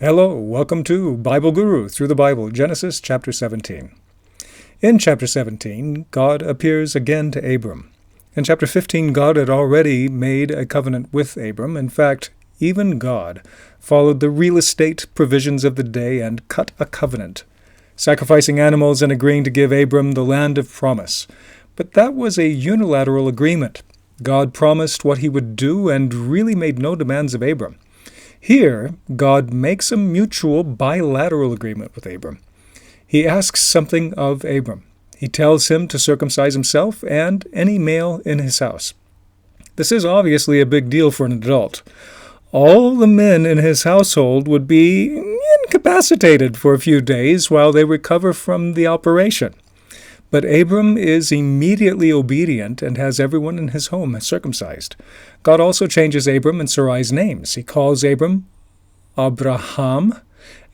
Hello, welcome to Bible Guru Through the Bible, Genesis chapter 17. In chapter 17, God appears again to Abram. In chapter 15, God had already made a covenant with Abram. In fact, even God followed the real estate provisions of the day and cut a covenant, sacrificing animals and agreeing to give Abram the land of promise. But that was a unilateral agreement. God promised what he would do and really made no demands of Abram. Here, God makes a mutual bilateral agreement with Abram. He asks something of Abram. He tells him to circumcise himself and any male in his house. This is obviously a big deal for an adult. All the men in his household would be incapacitated for a few days while they recover from the operation. But Abram is immediately obedient and has everyone in his home circumcised. God also changes Abram and Sarai's names. He calls Abram Abraham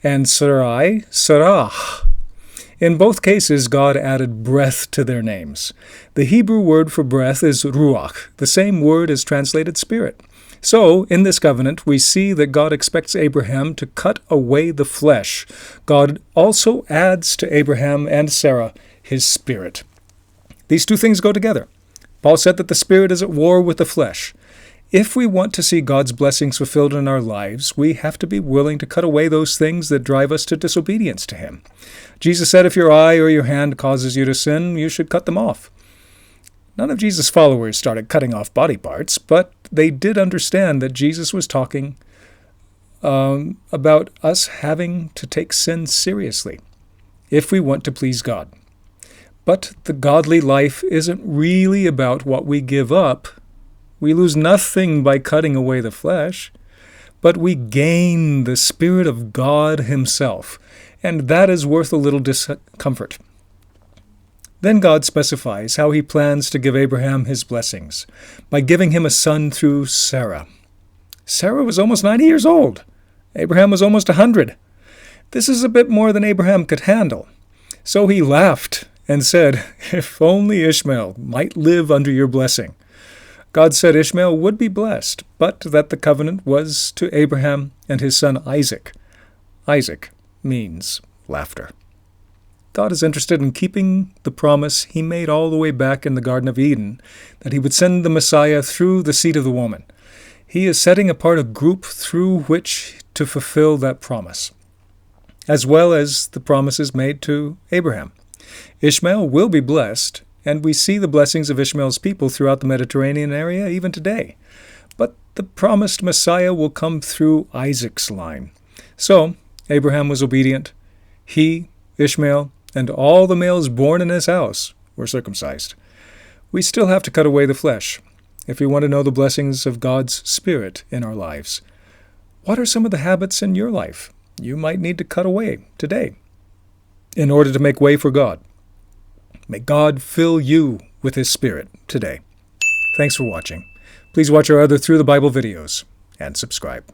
and Sarai Sarah. In both cases, God added breath to their names. The Hebrew word for breath is Ruach, the same word as translated spirit. So, in this covenant, we see that God expects Abraham to cut away the flesh. God also adds to Abraham and Sarah his spirit. These two things go together. Paul said that the spirit is at war with the flesh. If we want to see God's blessings fulfilled in our lives, we have to be willing to cut away those things that drive us to disobedience to Him. Jesus said if your eye or your hand causes you to sin, you should cut them off. None of Jesus' followers started cutting off body parts, but they did understand that Jesus was talking about us having to take sin seriously if we want to please God. But the godly life isn't really about what we give up. We lose nothing by cutting away the flesh, but we gain the Spirit of God Himself, and that is worth a little discomfort. Then God specifies how He plans to give Abraham his blessings, by giving him a son through Sarah. Sarah was almost 90 years old. Abraham was almost 100. This is a bit more than Abraham could handle. So he laughed and said, "If only Ishmael might live under your blessing." God said Ishmael would be blessed, but that the covenant was to Abraham and his son Isaac. Isaac means laughter. God is interested in keeping the promise He made all the way back in the Garden of Eden, that He would send the Messiah through the seed of the woman. He is setting apart a group through which to fulfill that promise, as well as the promises made to Abraham. Ishmael will be blessed, and we see the blessings of Ishmael's people throughout the Mediterranean area even today. But the promised Messiah will come through Isaac's line. So, Abraham was obedient. He, Ishmael, and all the males born in his house were circumcised. We still have to cut away the flesh if we want to know the blessings of God's Spirit in our lives. What are some of the habits in your life you might need to cut away today in order to make way for God? May God fill you with His Spirit today. Thanks for watching. Please watch our other Through the Bible videos and subscribe.